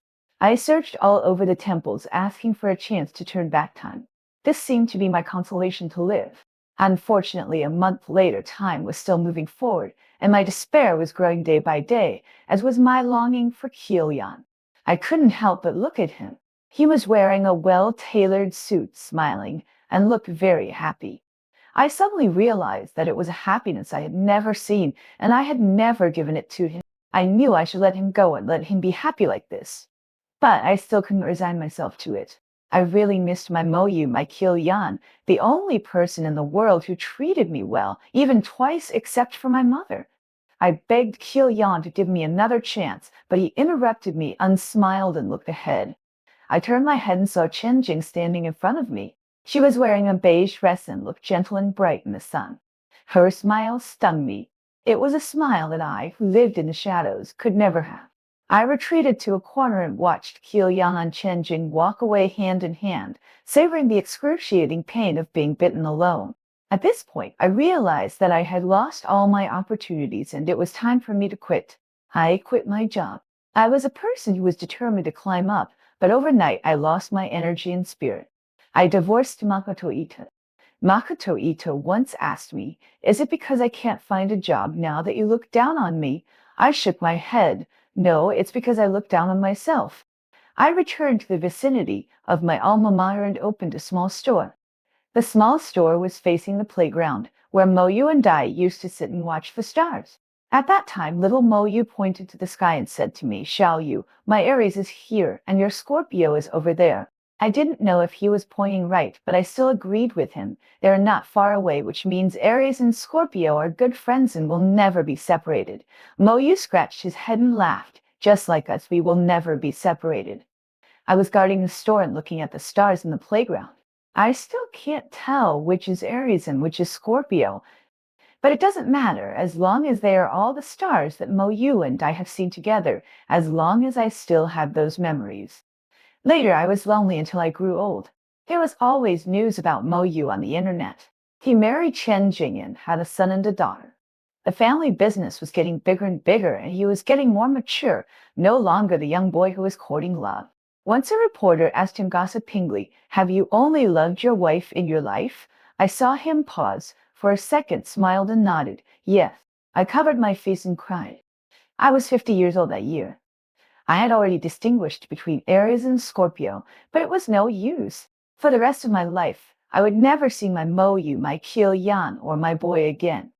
I searched all over the temples, asking for a chance to turn back time. This seemed to be my consolation to live. Unfortunately, a month later, time was still moving forward, and my despair was growing day by day, as was my longing for Kilian. I couldn't help but look at him. He was wearing a well-tailored suit, smiling, and looked very happy. I suddenly realized that it was a happiness I had never seen, and I had never given it to him. I knew I should let him go and let him be happy like this. But I still couldn't resign myself to it. I really missed my Moyu, my Kilian, the only person in the world who treated me well, even twice except for my mother. I begged Kilian to give me another chance, but he interrupted me, unsmiled, and looked ahead. I turned my head and saw Chen Jing standing in front of me. She was wearing a beige dress and looked gentle and bright in the sun. Her smile stung me. It was a smile that I, who lived in the shadows, could never have. I retreated to a corner and watched Kilian and Chen Jing walk away hand in hand, savoring the excruciating pain of being bitten alone. At this point, I realized that I had lost all my opportunities and it was time for me to quit. I quit my job. I was a person who was determined to climb up, but overnight I lost my energy and spirit. I divorced Makoto Ito. Makoto Ito once asked me, "Is it because I can't find a job now that you look down on me?" I shook my head. "No, it's because I look down on myself." I returned to the vicinity of my alma mater and opened a small store. The small store was facing the playground, where Moyu and I used to sit and watch the stars. At that time, little Moyu pointed to the sky and said to me, "Xiaoyu, my Aries is here, and your Scorpio is over there." I didn't know if he was pointing right, but I still agreed with him. They are not far away, which means Aries and Scorpio are good friends and will never be separated. Moyu scratched his head and laughed. "Just like us, we will never be separated." I was guarding the store and looking at the stars in the playground. I still can't tell which is Aries and which is Scorpio, but it doesn't matter as long as they are all the stars that Moyu and I have seen together, as long as I still have those memories. Later, I was lonely until I grew old. There was always news about Moyu on the internet. He married Chen Jing and had a son and a daughter. The family business was getting bigger and bigger, and he was getting more mature, no longer the young boy who was courting love. Once a reporter asked him gossipingly, "Have you only loved your wife in your life?" I saw him pause, for a second smiled and nodded. "Yes." I covered my face and cried. I was 50 years old that year. I had already distinguished between Aries and Scorpio, but it was no use. For the rest of my life, I would never see my Moyu, my Kilian, or my boy again.